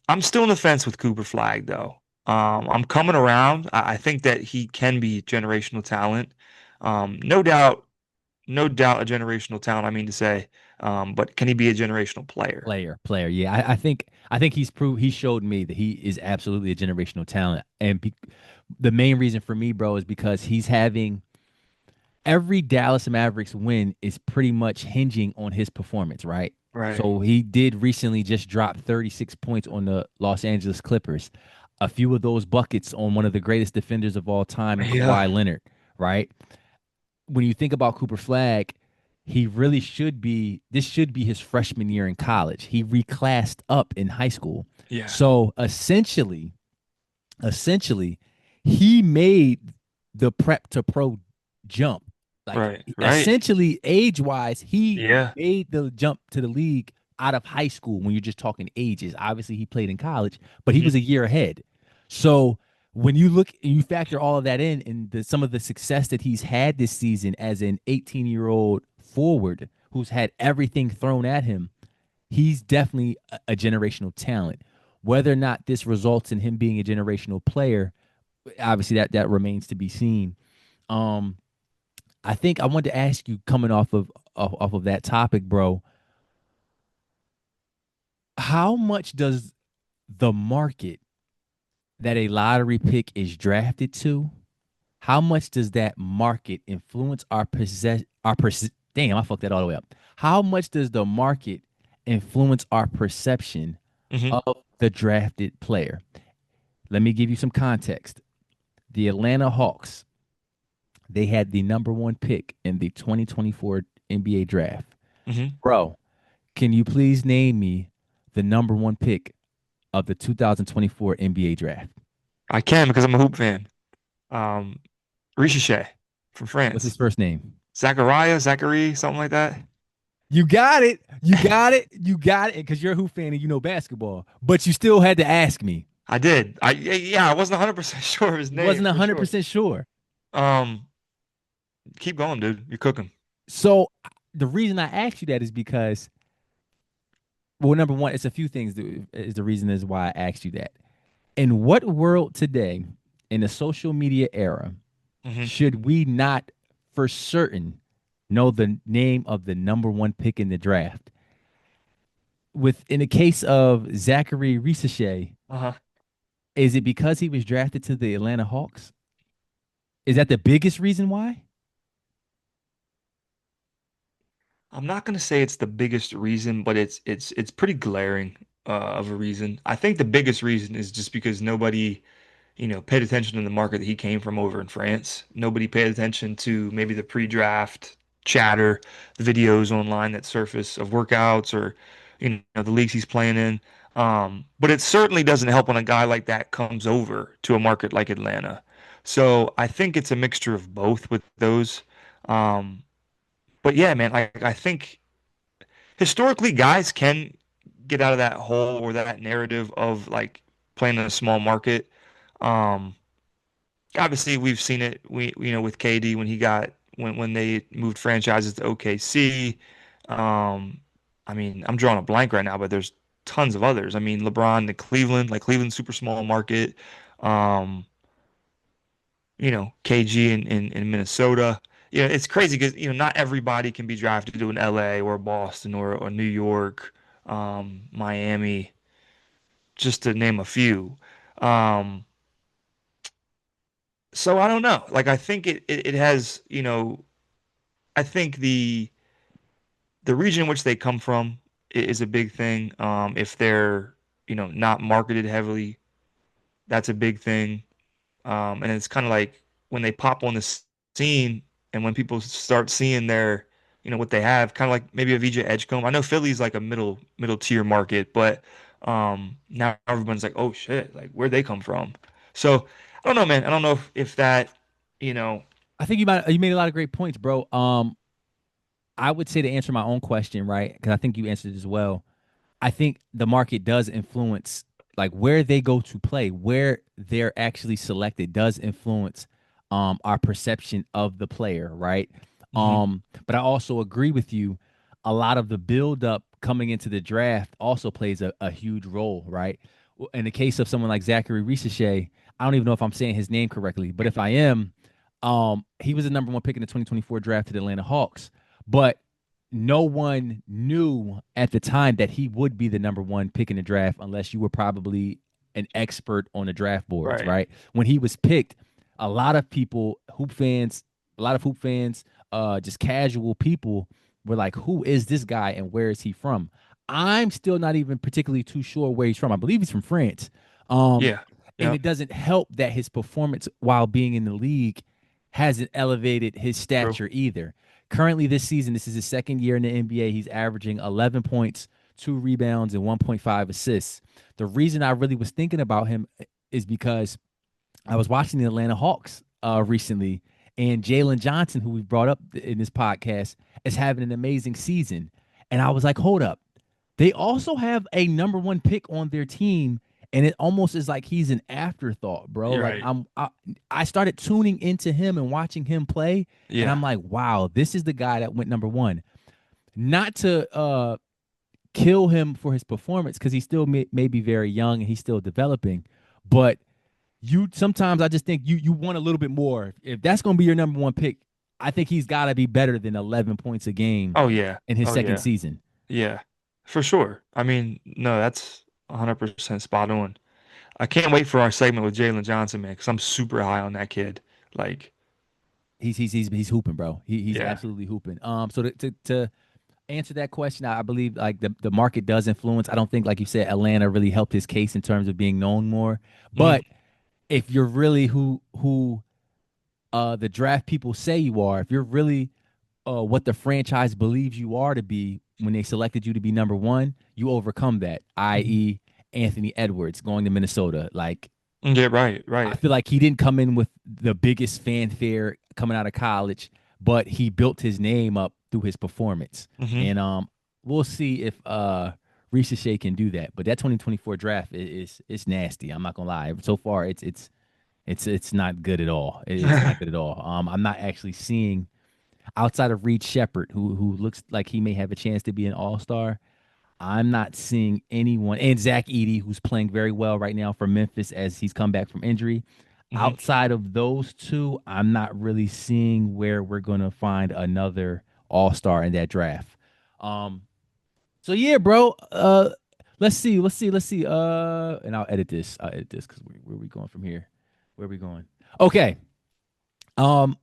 I'm still on the fence with Cooper Flag though. I'm coming around. I think that he can be generational talent. No doubt, no doubt a generational talent, I mean to say. But can he be a generational player? Player. Yeah, I think he showed me that he is absolutely a generational talent. And the main reason for me, bro, is because he's having every Dallas Mavericks win is pretty much hinging on his performance, right? Right. So he did recently just drop 36 points on the Los Angeles Clippers. A few of those buckets on one of the greatest defenders of all time in Yeah. Kawhi Leonard, right? When you think about Cooper Flag, he really should be this should be his freshman year in college. He reclassed up in high school. Yeah. So essentially, he made the prep to pro jump. Like Right. Right. essentially, age wise, he Yeah. made the jump to the league out of high school when you're just talking ages. Obviously, he played in college, but he Hmm. was a year ahead. So when you look and you factor all of that in and some of the success that he's had this season as an 18-year-old forward who's had everything thrown at him, he's definitely a generational talent. Whether or not this results in him being a generational player, obviously that remains to be seen. Um, I think I wanted to ask you, coming off of that topic, bro, how much does the market that a lottery pick is drafted to, how much does that market influence damn, I fucked that all the way up. How much does the market influence our perception Hmm. of the drafted player? Let me give you some context. The Atlanta Hawks, they had the number one pick in the 2024 NBA draft. Hmm. Bro, can you please name me the number one pick of the 2024 NBA draft? I can because I'm a hoop fan. Um, Ricochet from What's his France. first name? Zachary, something like that. You got it. You got it. You got it. Because you're a Hoop fan and you know basketball, but you still had to ask me. I did. Yeah, I wasn't 100% sure of his You name wasn't for sure. 100% sure. Um, keep going, dude. You're cooking. So the reason I asked you that is because, well, number one, it's a few things that is the reason is why I asked you that. In what world today, in the social media era, Hmm. should we not for certain know the name of the number one pick in the draft? With in the case of Zachary Ricochet, Uh-huh. is it because he was drafted to the Atlanta Hawks? Is that the biggest reason why? I'm not gonna say it's the biggest reason, but it's pretty glaring of a reason. I think the biggest reason is just because nobody, paid attention to the market that he came from over in France. Nobody paid attention to maybe the pre-draft chatter, the videos online that surface of workouts or, the leagues he's playing in. But it certainly doesn't help when a guy like that comes over to a market like Atlanta. So I think it's a mixture of both with those. Um, but yeah, man, I think historically guys can get out of that hole or that narrative of like playing in a small market. Um, Obviously we've seen it with KD when he got when they moved franchises to OKC. Um, I mean, I'm drawing a blank right now, but there's tons of others. I mean, LeBron to Cleveland, like Cleveland super small market. Um, KG in Minnesota. It's crazy because not everybody can be drafted to an LA or Boston or New York, Miami, just to name a few. Um, so I don't know. Like I think it has, I think the region in which they come from is a big thing. If they're, not marketed heavily, that's a big thing. And it's kind of like when they pop on the scene and when people start seeing their, what they have, kind of like maybe a VJ Edgecombe. I know Philly's like a middle tier market, but now everyone's like, oh shit, like where'd they come from? So I don't know, man. I don't know if that, you know, I think you made a lot of great points, bro. I would say to answer my own question, right? Because I think you answered it as well. I think the market does influence like where they go to play, where they're actually selected does influence our perception of the player, right? mhm. But I also agree with you. A lot of the build up coming into the draft also plays a huge role, right? in the case of someone like Zachary Risache, I don't even know if I'm saying his name correctly, but if I am, he was the number one pick in the 2024 draft to the Atlanta Hawks. But no one knew at the time that he would be the number one pick in the draft unless you were probably an expert on the draft boards, Right. right? When he was picked, a lot of people, a lot of hoop fans, just casual people were like, who is this guy and where is he from? I'm still not even particularly too sure where he's from. I believe he's from France. Um, Yeah. and Yep. it doesn't help that his performance while being in the league hasn't elevated his True. stature either. Currently, this season, this is his second year in the NBA. He's averaging 11 points, 2 rebounds, and 1.5 assists. The reason I really was thinking about him is because I was watching the Atlanta Hawks recently, and Jalen Johnson, who we brought up in this podcast, is having an amazing season. And I was like, hold up. They also have a number one pick on their team, and it almost is like he's an afterthought, bro. You're Like right. I started tuning into him and watching him play, and Yeah. I'm like, wow, this is the guy that went number one. Not to kill him for his performance because he still may be very young and he's still developing, but you sometimes I just think you want a little bit more. If that's going to be your number one pick, I think he's got to be better than 11 points a game Oh yeah. in his Oh second yeah. season. Yeah. For sure. I mean, no, that's 100% spot on. I can't wait for our segment with Jalen Johnson, man, because I'm super high on that kid. Like, He's hooping, bro. He's yeah. absolutely hooping. So to answer that question, I believe like the market does influence. I don't think, like you said, Atlanta really helped his case in terms of being known more. Mhm. But if you're really who the draft people say you are, if you're really what the franchise believes you are to be when they selected you to be number one, you overcome that, Mhm. i.e., Anthony Edwards going to Minnesota. Like, Yeah, right, I right. feel like he didn't come in with the biggest fanfare coming out of college, but he built his name up through his performance. Hmm. And we'll see if Reese Shea can do that. But that 2024 draft is nasty. I'm not gonna lie. So far, it's not good at all. It's not good at all. I'm not actually seeing outside of Reed Shepard, who looks like he may have a chance to be an All Star. I'm not seeing anyone, and Zach Edey, who's playing very well right now for Memphis as he's come back from injury. Hmm. Outside of those two, I'm not really seeing where we're gonna find another All Star in that draft. Um, so yeah, bro. Let's see. And I'll edit this. I'll edit this because where are we going from here? Where are we going? Okay. Um,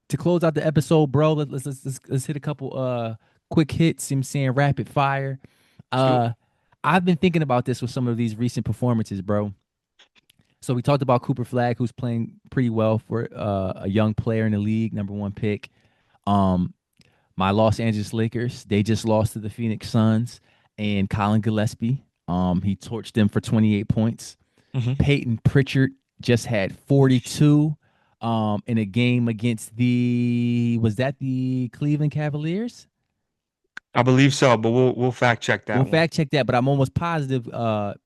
to close out the episode, bro, let's hit a couple quick hits. I'm saying rapid fire. Let's do it. Uh, I've been thinking about this with some of these recent performances, bro. So we talked about Cooper Flag, who's playing pretty well for a young player in the league, number one pick. Um, my Los Angeles Lakers, they just lost to the Phoenix Suns, and Colin Gillespie, he torched them for 28 points. Hmm. Peyton Pritchard just had 42 in a game against was that the Cleveland Cavaliers? I believe so, but we'll fact check We'll that one. fact check that, but I'm almost positive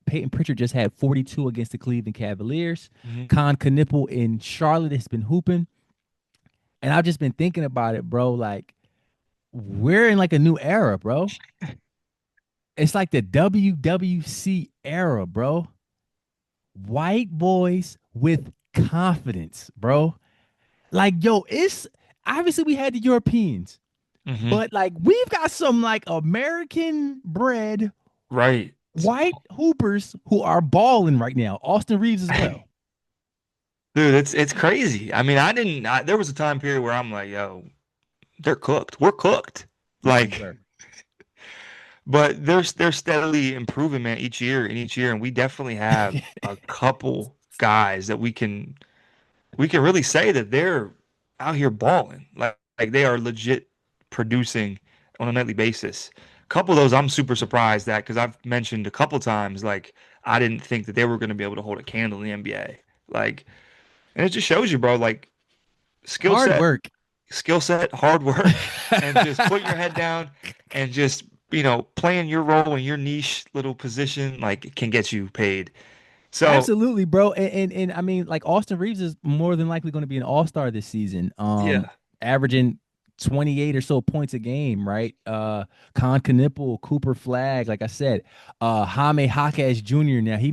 Peyton Pritchard just had 42 against the Cleveland Cavaliers. Hmm. Con Knipple in Charlotte has been hooping. And I've just been thinking about it, bro. Like, we're in like a new era, bro. It's like the WWC era, bro. White boys with confidence, bro. Like, yo, it's obviously we had the Europeans, Hmm. but like we've got some like American bred Right. white hoopers who are balling right now. Austin Reeves as well. Dude, it's crazy. I mean, there was a time period where I'm like, yo, they're cooked. We're cooked. We Like, were. but they're steadily improving, man, each year and each year, and we definitely have a couple guys that we can really say that they're out here balling. Like they are legit producing on a nightly basis. A couple of those I'm super surprised at because I've mentioned a couple times like I didn't think that they were going to be able to hold a candle in the NBA. Like, and it just shows you, bro, like skill Hard set, work. hard work, and just putting your head down and just, playing your role in your niche little position, like it can get you paid. So, Absolutely, bro. And I mean, like Austin Reeves is more than likely going to be an all-star this season. yeah. Averaging 28 or so points a game, right? Con Knipple, Cooper Flag, like I said, Jaime Jaquez Jr. Now he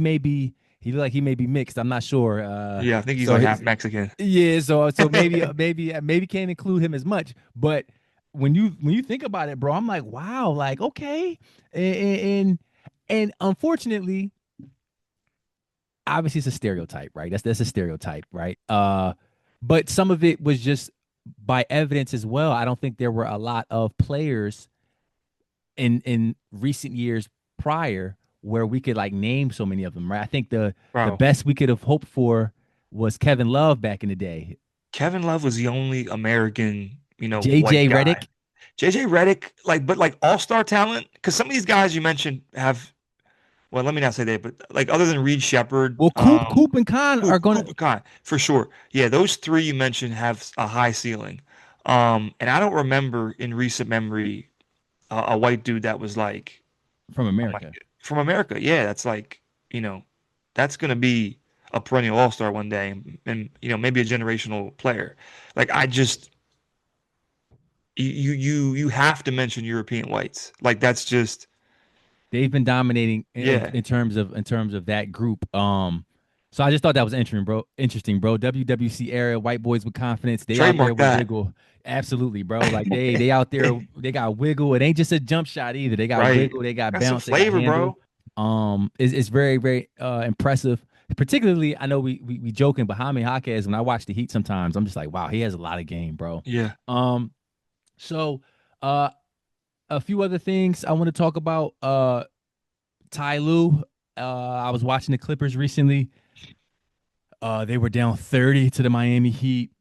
look like he may be mixed. I'm not sure. Yeah, I think he's So like half his Mexican. yeah, so maybe can't include him as much. But when you think about it, bro, I'm like, wow, like okay, and and unfortunately, obviously it's a stereotype, right? That's a stereotype, right? But some of it was just by evidence as well. I don't think there were a lot of players in recent years prior where we could like name so many of them, right? I think the Bro, best we could have hoped for was Kevin Love back in the day. Kevin Love was the only American, white JJ guy. Redick JJ Redick, but like all-star talent, because some of these guys you mentioned have, well, let me not say that, but like other than Reed Shepard, Well, Coop, and Khan are gonna Cooper Kai, for sure. Yeah, those three you mentioned have a high ceiling. And I don't remember in recent memory a white dude that was like, from oh my, America. from America. Yeah, that's like, that's gonna be a perennial all-star one day, and maybe a generational player. Like I just you have to mention European whites. Like that's just They've been dominating yeah. in terms of that group. So I just thought that was interesting, bro. Interesting, bro. WWC era, white boys with confidence. They out there Trademark with that. wiggle. Absolutely, bro. Like they out there. They got wiggle. It ain't just a jump shot either. They got Right. wiggle. They got Got some bounce. They got flavor, handle. bro. It's very very impressive. Particularly, I know we joking, but Jaime Jaquez. When I watch the Heat, sometimes I'm just like, wow, he has a lot of game, bro. Yeah. Um, so uh, a few other things I want to talk about. Ty Lue. I was watching the Clippers recently. They were down 30 to the Miami Heat.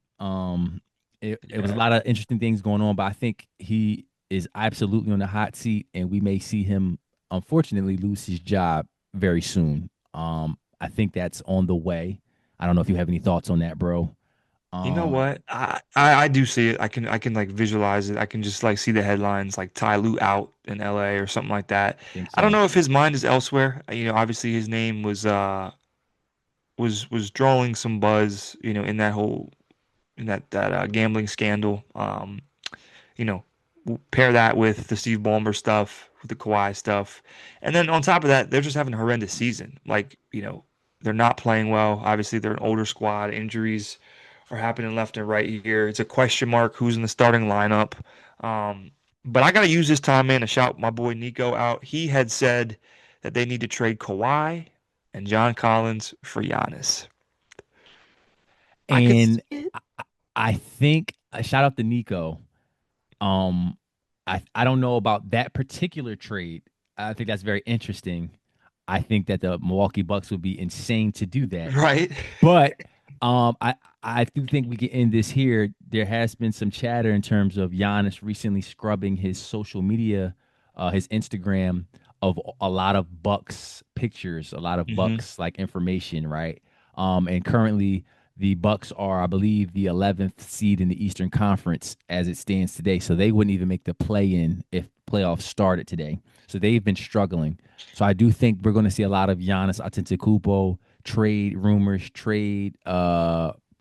It was a Yeah. lot of interesting things going on, but I think he is absolutely on the hot seat, and we may see him, unfortunately, lose his job very soon. I think that's on the way. I don't know if you have any thoughts on that, bro. You know Um, what? I do see it. I can like visualize it. I can just like see the headlines like Ty Lue out in LA or something like that. I think I don't so. know if his mind is elsewhere. Obviously his name was drawing some buzz, in that whole in that gambling scandal. You know, pair that with the Steve Ballmer stuff, with the Kawhi stuff, and then on top of that, they're just having a horrendous season. Like, they're not playing well. Obviously, they're an older squad. Injuries are happening left and right here. It's a question mark who's in the starting lineup. But I got to use this time, man, to shout my boy Nico out. He had said that they need to trade Kawhi and John Collins for Giannis. I could see And it. I think a shout out to Nico. Um, I don't know about that particular trade. I think that's very interesting. I think that the Milwaukee Bucks would be insane to do that. Right? But I do think we can end this here. There has been some chatter in terms of Giannis recently scrubbing his social media, his Instagram of a lot of Bucks pictures, a lot of hmm Bucks like information, right? And currently the Bucks are, I believe, the 11th seed in the Eastern Conference as it stands today. So they wouldn't even make the play-in if playoffs started today. So they've been struggling. So I do think we're going to see a lot of Giannis Antetokounmpo trade rumors, trade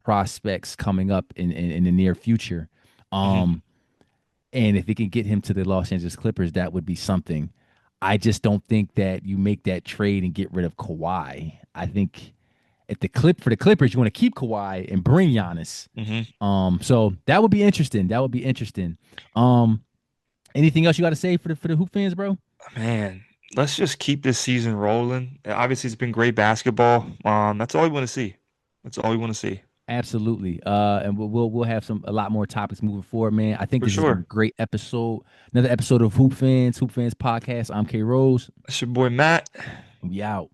prospects coming up in the near future. hmm Um, and if it can get him to the Los Angeles Clippers, that would be something. I just don't think that you make that trade and get rid of Kawhi. I think if for the Clippers, you want to keep Kawhi and bring Giannis. hmm So that would be interesting. That would be interesting. Um, anything else you got to say for the hoop fans, bro? Man, let's just keep this season rolling. Obviously, it's been great basketball. That's all we want to see. That's all we want to see. Absolutely. And we'll have a lot more topics moving forward, man. I think For this has been a sure. great episode. Another episode of Hoop Fans podcast. I'm K Rose. That's your boy Matt. We out.